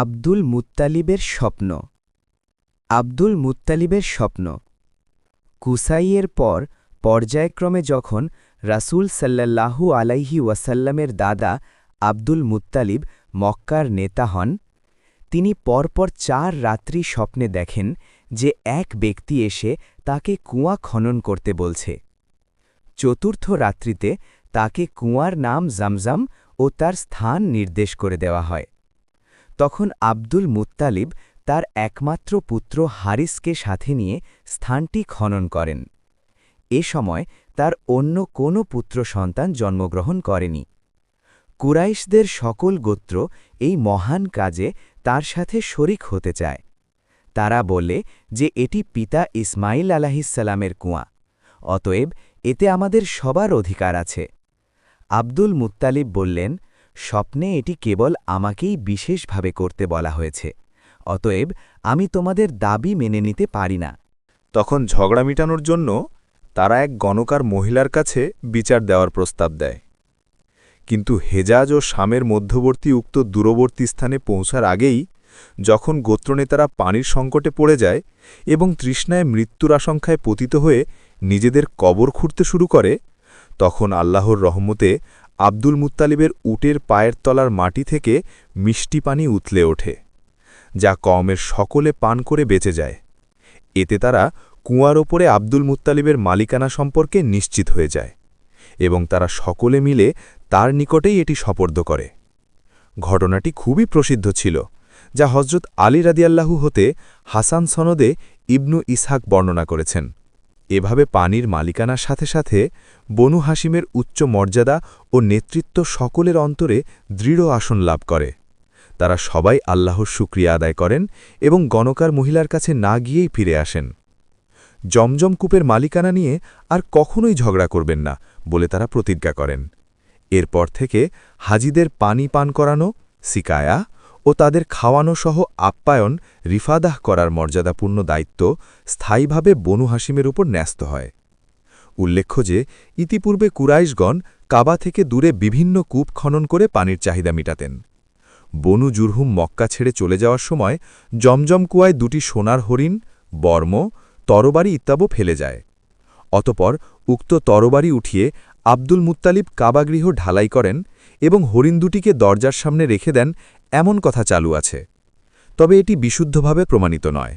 আব্দুল মুত্তালিবের স্বপ্ন। আব্দুল মুত্তালিবের স্বপ্ন। কুসাইয়ের পর পর্যায়ক্রমে যখন রাসূল সাল্লাল্লাহু আলাইহি ওয়াসাল্লামের দাদা আব্দুল মুত্তালিব মক্কার নেতা হন, তিনি পরপর ৪ রাত্রি স্বপ্নে দেখেন যে এক ব্যক্তি এসে তাকে কুয়া খনন করতে বলছে। চতুর্থ রাত্রিতে তাকে কুয়ার নাম জামজাম ও তার স্থান নির্দেশ করে দেওয়া হয়। তখন আব্দুল মুত্তালিব তার একমাত্র পুত্র হারিসকে সাথে নিয়ে স্থানটি খনন করেন। এ সময় তার অন্য কোনো পুত্র সন্তান জন্মগ্রহণ করেনি। কুরাইশদের সকল গোত্র এই মহান কাজে তার সাথে শরিক হতে চায়। তারা বলে যে এটি পিতা ইসমাইল আলাইহিসসালামের কুয়া, অতএব এতে আমাদের সবার অধিকার আছে। আব্দুল মুত্তালিব বললেন, স্বপ্নে এটি কেবল আমাকেই বিশেষভাবে করতে বলা হয়েছে, অতএব আমি তোমাদের দাবি মেনে নিতে পারি না। তখন ঝগড়া মিটানোর জন্য তারা এক গণকার মহিলার কাছে বিচার দেওয়ার প্রস্তাব দেয়। কিন্তু হেজাজ ও শামের মধ্যবর্তী উক্ত দূরবর্তী স্থানে পৌঁছার আগেই যখন গোত্রনেতারা পানির সংকটে পড়ে যায় এবং তৃষ্ণায় মৃত্যুর আশঙ্কায় পতিত হয়ে নিজেদের কবর খুঁড়তে শুরু করে, তখন আল্লাহর রহমতে আব্দুল মুত্তালিবের উটের পায়ের তলার মাটি থেকে মিষ্টি পানি উথলে ওঠে, যা কওমের সকলে পান করে বেঁচে যায়। এতে তারা কুয়ার ওপরে আব্দুল মুত্তালিবের মালিকানা সম্পর্কে নিশ্চিত হয়ে যায় এবং তারা সকলে মিলে তার নিকটেই এটি সোপর্দ করে। ঘটনাটি খুবই প্রসিদ্ধ ছিল, যা হজরত আলী রাদিয়াল্লাহু হতে হাসান সনদে ইবনু ইসহাক বর্ণনা করেছেন। এভাবে পানির মালিকানার সাথে সাথে বনু হাসিমের উচ্চ মর্যাদা ও নেতৃত্ব সকলের অন্তরে দৃঢ় আসন লাভ করে। তারা সবাই আল্লাহর শুকরিয়া আদায় করেন এবং গণকার মহিলার কাছে না গিয়েই ফিরে আসেন। জমজম কূপের মালিকানা নিয়ে আর কখনোই ঝগড়া করবেন না বলে তারা প্রতিজ্ঞা করেন। এরপর থেকে হাজিদের পানি পান করানো, সিকায়া ও তাদের খাওয়ানো সহ আপ্যায়ন রিফাদাহ করার মর্যাদাপূর্ণ দায়িত্ব স্থায়ীভাবে বনু হাসিমের উপর ন্যস্ত হয়। উল্লেখ্য যে ইতিপূর্বে কুরাইশগণ কাবা থেকে দূরে বিভিন্ন কূপ খনন করে পানির চাহিদা মিটাতেন। বনু জুরহুম মক্কা ছেড়ে চলে যাওয়ার সময় জমজম কুয়ায় 2টি সোনার হরিণ, বর্ম, তরবারি ইত্যাদি ফেলে যায়। অতপর উক্ত তরবারি উঠিয়ে আব্দুল মুত্তালিব কাবাগৃহ ঢালাই করেন এবং হরিণ 2টিকে দরজার সামনে রেখে দেন, এমন কথা চালু আছে, তবে এটি বিশুদ্ধভাবে প্রমাণিত নয়।